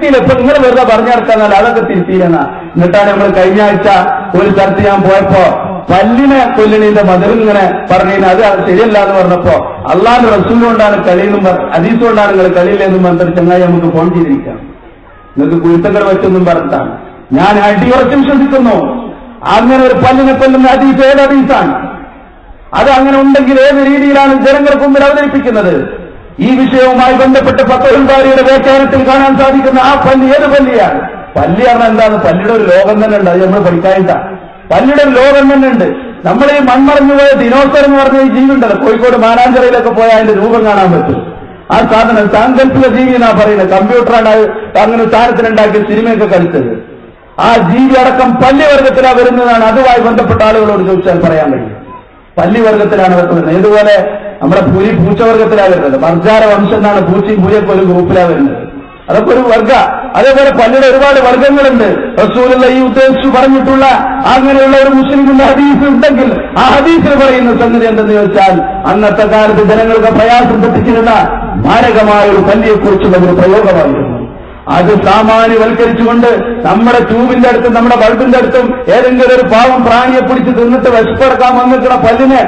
തിരുത്തിയില്ല. ഇപ്പൊ നിങ്ങൾ വെറുതെ പറഞ്ഞിറക്കാന്നല്ല, അതൊക്കെ തിരുത്തിയില്ലെന്ന. എന്നിട്ടാണ് നമ്മൾ കഴിഞ്ഞ ആഴ്ച ഒരു സ്ഥലത്ത് ഞാൻ പോയപ്പോ പല്ലിനെ കൊല്ലിനെ മധുരം ഇങ്ങനെ പറഞ്ഞു, അത് ശരിയല്ല എന്ന് പറഞ്ഞപ്പോ അള്ളാന്റെ റസൂൽ കൊണ്ടാണ് കളിയെന്നും ഹദീസ് കൊണ്ടാണ് നിങ്ങൾ കളിയില്ലെന്നും പറഞ്ഞിട്ട് ചങ്ങായി നമുക്ക് ഫോൺ ചെയ്തിരിക്കാം. നിങ്ങൾക്ക് കുരുത്തങ്ങൾ പറ്റൊന്നും പറഞ്ഞിട്ടാണ്. ഞാൻ അടിയുറച്ച് വിശ്വസിക്കുന്നു അങ്ങനെ ഒരു പല്ലിനെ കൊല്ലുന്ന ഹദീസ് ഏത് ഹദീസാണ്? അത് അങ്ങനെ ഉണ്ടെങ്കിൽ ഏത് രീതിയിലാണ് ജനങ്ങൾക്ക് മുമ്പിൽ അവതരിപ്പിക്കുന്നത്? ഈ വിഷയവുമായി ബന്ധപ്പെട്ട് ഫത്ഹുൽ ബാരിയുടെ വ്യാഖ്യാനത്തിൽ കാണാൻ സാധിക്കുന്ന ആ പല്ലി ഏത് പല്ലിയാണ്? പല്ലി പറഞ്ഞാൽ എന്താണ്? പല്ലിയുടെ ഒരു ലോകം തന്നെ ഉണ്ട്. അത് നമ്മൾ പഠിക്കാനില്ല. പല്ലിയുടെ ഒരു ലോകം തന്നെ ഉണ്ട്. നമ്മൾ ഈ മൺമറഞ്ഞു പോയ ദിനോസർ എന്ന് പറഞ്ഞ ഈ ജീവി ഉണ്ടല്ലോ, കോഴിക്കോട് മാനാഞ്ചിറയിലൊക്കെ പോയാൽ അതിന്റെ രൂപം കാണാൻ പറ്റും. ആ സാധനം സാങ്കല്പിക ജീവി എന്നാ പറയുന്നത്. കമ്പ്യൂട്ടറാണ് അങ്ങനെ സാധനത്തിനുണ്ടാക്കിയ സിനിമയൊക്കെ കളിച്ചത്. ആ ജീവി അടക്കം പല്ലി വർഗത്തിലാണ് വരുന്നതാണ്. അതുമായി ബന്ധപ്പെട്ട ആളുകളോട് ചോദിച്ചാൽ പറയാൻ കഴിയും. പല്ലി വർഗത്തിലാണ് വരുന്നത്. ഇതുപോലെ നമ്മുടെ പുലി പൂച്ചവർഗത്തിലാണ് വരുന്നത്. മർജാര വംശം എന്നാണ് പൂച്ചയും പുലിയൊക്കെ ഒരു ഗ്രൂപ്പിലാണ് വരുന്നത്. അതൊക്കെ ഒരു വർഗ. അതേപോലെ പല്ലിയുടെ ഒരുപാട് വർഗങ്ങളുണ്ട്. റസൂലുള്ള ഈ ഉദ്ദേശിച്ചു പറഞ്ഞിട്ടുള്ള അങ്ങനെയുള്ള ഒരു മുസ്ലിമിന്റെ ഹദീസ് ഉണ്ടെങ്കിൽ ആ ഹദീസിൽ പറയുന്ന സംഗതി എന്തെന്ന് ചോദിച്ചാൽ, അന്നത്തെ കാലത്ത് ജനങ്ങൾക്ക് പ്രയാസം തെറ്റിച്ചിരുന്ന മാരകമായ ഒരു പല്ലിയെക്കുറിച്ചുള്ള ഒരു പ്രയോഗമായിരുന്നു. അത് സാമാന്യവൽക്കരിച്ചുകൊണ്ട് നമ്മുടെ ട്യൂബിന്റെ അടുത്തും നമ്മുടെ ബൾബിന്റെ അടുത്തും ഏതെങ്കിലും ഒരു പാവം പ്രാണിയെ പിടിച്ച് തിന്നിട്ട് വിശപ്പടക്കാൻ വന്നിട്ടുള്ള പല്ലിനെ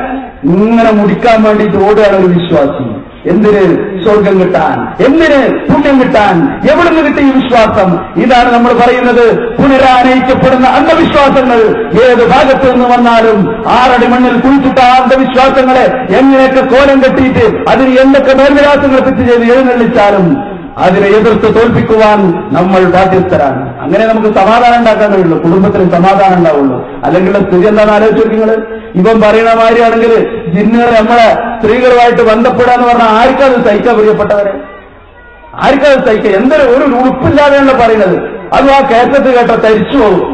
ഇങ്ങനെ മുടിക്കാൻ വേണ്ടിയിട്ട് ഓടുകയാണ് ഒരു വിശ്വാസി. എന്തിന്? സ്വർഗം കിട്ടാൻ, എന്തിന്? പുണ്യം കിട്ടാൻ. എവിടുന്ന് കിട്ടിയ വിശ്വാസം? ഇതാണ് നമ്മൾ പറയുന്നത്. പുനരാനയിക്കപ്പെടുന്ന അന്ധവിശ്വാസങ്ങൾ ഏത് ഭാഗത്ത് നിന്ന് വന്നാലും 6 അടി മണ്ണിൽ കുഴിച്ചിട്ട ആ അന്ധവിശ്വാസങ്ങളെ എങ്ങനെയൊക്കെ കോലം കെട്ടിയിട്ട് അതിന് എന്തൊക്കെ മേൽവിലാസങ്ങൾ തെറ്റ് ചെയ്ത് എഴുന്നള്ളിച്ചാലും അതിനെ എതിർത്ത് തോൽപ്പിക്കുവാൻ നമ്മൾ ബാധ്യസ്ഥരാണ്. അങ്ങനെ നമുക്ക് സമാധാനം ഉണ്ടാക്കാൻ കഴിയുള്ളൂ, കുടുംബത്തിന് സമാധാനം ഉണ്ടാവുള്ളൂ. അല്ലെങ്കിൽ സ്ഥിതി എന്താണെന്ന് ആലോചിച്ചു നിങ്ങൾ. ഇവൻ പറയുന്ന മാതിരിയാണെങ്കിൽ ജിന്നുകൾ നമ്മളെ സ്ത്രീകളുമായിട്ട് ബന്ധപ്പെടാന്ന് പറഞ്ഞാൽ ആർക്കത് സഹിക്കാൻ പ്രിയപ്പെട്ടവരെ? ആർക്കത് സഹിക്കുക? എന്തൊരു ഒരു ഉറപ്പില്ലാതെയാണ് പറയുന്നത്. അതും ആ കേസത്ത് കേട്ട തരിച്ചു പോകും.